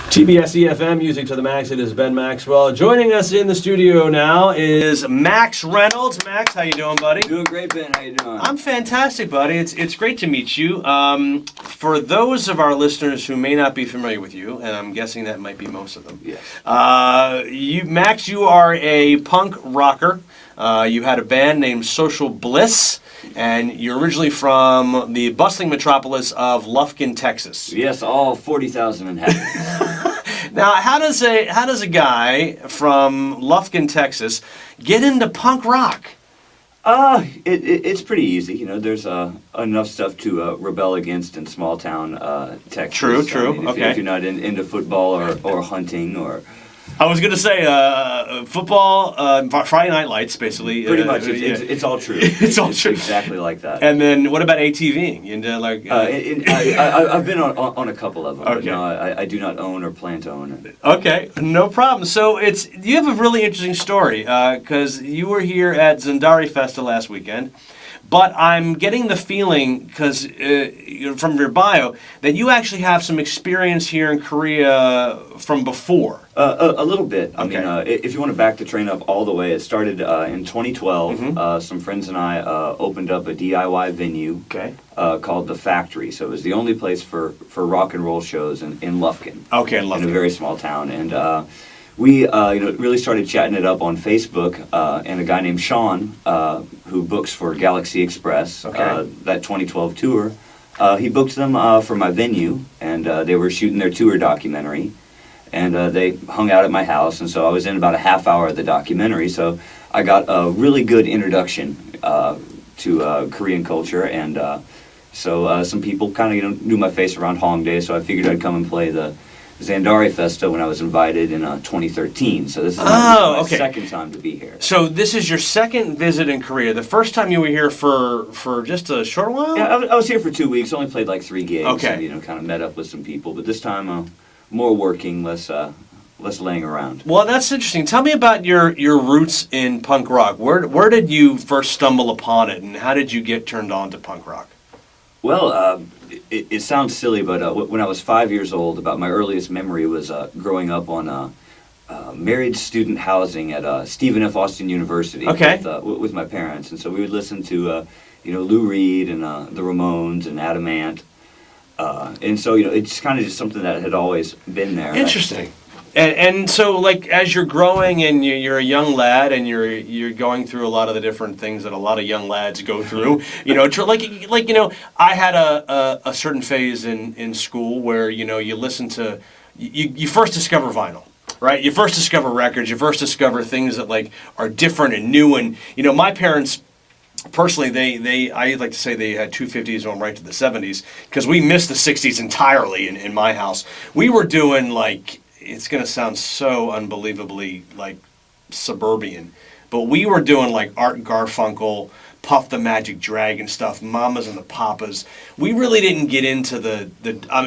TBS eFM, Music to the Max. It is Ben Maxwell. Joining us in the studio now is Max Renolds. Max, how you doing, buddy? Doing great, Ben. How you doing? I'm fantastic, buddy. It's great to meet you. For those of our listeners who may not be familiar with you, and I'm guessing that might be most of them. Yes. Max, you are a punk rocker. You had a band named Social Bliss, and you're originally from the bustling metropolis of Lufkin, Texas. Yes, all 40,000 inhabitants. Now, how does a guy from Lufkin, Texas, get into punk rock? It's pretty easy. You know, there's enough stuff to rebel against in small town Texas. True. I mean, if you're not into football or hunting or... I was going to say football, Friday Night Lights, basically. Pretty much, it's all true. It's all true. Exactly like that. And then, what about ATVing? I've been on a couple of them. Okay. But no, I do not own or plan to own it. Okay, no problem. So you have a really interesting story because you were here at Zandari Festa last weekend. But I'm getting the feeling, because from your bio, that you actually have some experience here in Korea from before. A little bit. Okay. I mean, if you want to back the train up all the way, it started in 2012. Mm-hmm. Some friends and I opened up a DIY venue called The Factory. So it was the only place for rock and roll shows in Lufkin. Okay, in Lufkin. In a very small town. And we really started chatting it up on Facebook, and a guy named Sean, who books for Galaxy Express, that 2012 tour, he booked them for my venue, and they were shooting their tour documentary, and they hung out at my house, and so I was in about a half hour of the documentary, so I got a really good introduction to Korean culture, and so some people kind of knew my face around Hongdae, so I figured I'd come and play the Zandari Festa when I was invited in 2013. So this is my second time to be here. So this is your second visit in Korea. The first time you were here for just a short while? Yeah, I was here for 2 weeks. Only played like 3 gigs. Okay. And, kind of met up with some people. But this time, more working, less laying around. Well, that's interesting. Tell me about your roots in punk rock. Where did you first stumble upon it, and how did you get turned on to punk rock? Well, it sounds silly, but when I was 5 years old, about my earliest memory was growing up on married student housing at Stephen F. Austin University with my parents. And so we would listen to, Lou Reed and the Ramones and Adam Ant. And so, it's kind of just something that had always been there. Interesting. And so, like, as you're growing and you're a young lad and you're going through a lot of the different things that a lot of young lads go through, I had a certain phase in school where you listen to you first discover vinyl. Right, you first discover records. You first discover things that are different and new. And my parents, personally, I like to say they had 250s going right to the 70s because we missed the 60s entirely in my house. We were doing it's going to sound so unbelievably suburban, but we were doing Art Garfunkel, Puff the Magic Dragon stuff, Mamas and the Papas. We really didn't get into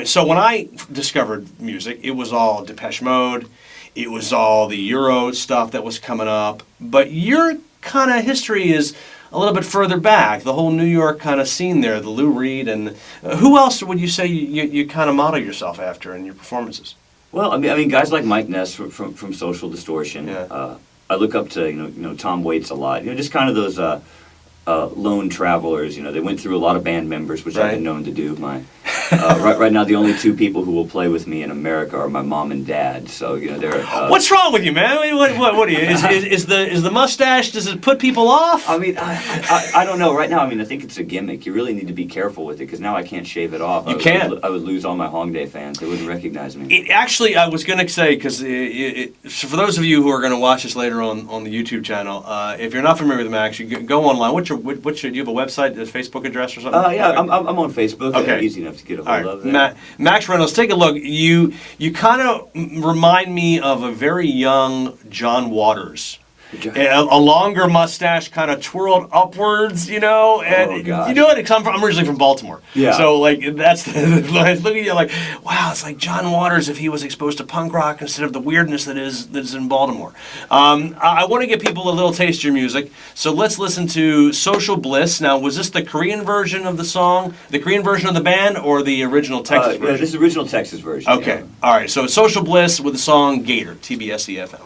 so when I discovered music, it was all Depeche Mode, it was all the Euro stuff that was coming up, but your kind of history is a little bit further back, the whole New York kind of scene there, the Lou Reed, and who else would you say you kind of model yourself after in your performances? Well, I mean, guys like Mike Ness from Social Distortion. Yeah. I look up to Tom Waits a lot. Just kind of those lone travelers. They went through a lot of band members, which I've been known to do. Right now, the only two people who will play with me in America are my mom and dad. So they're. What's wrong with you, man? What are you? Is the mustache? Does it put people off? I mean, I don't know. Right now, I think it's a gimmick. You really need to be careful with it because now I can't shave it off. You can't. I would lose all my Hongdae fans. They wouldn't recognize me. Actually, I was going to say because for those of you who are going to watch this later on the YouTube channel, if you're not familiar with Max, you go online. Do you have a website, a Facebook address or something? Yeah, I'm on Facebook. Okay. Easy enough to get a hold of. Max Renolds, take a look. You kind of remind me of a very young John Waters. a longer mustache kind of twirled upwards, you know, and gosh. you know what? I'm originally from Baltimore, Yeah. so like that's I look at you like, wow, it's like John Waters if he was exposed to punk rock instead of the weirdness that's in Baltimore. I want to give people a little taste of your music, so let's listen to Social Bliss. Now, was this the Korean version of the song, the Korean version of the band, or the original Texas version? Yeah, this is the original Texas version. Okay, Yeah. all right. So Social Bliss with the song Gator, TBS EFM.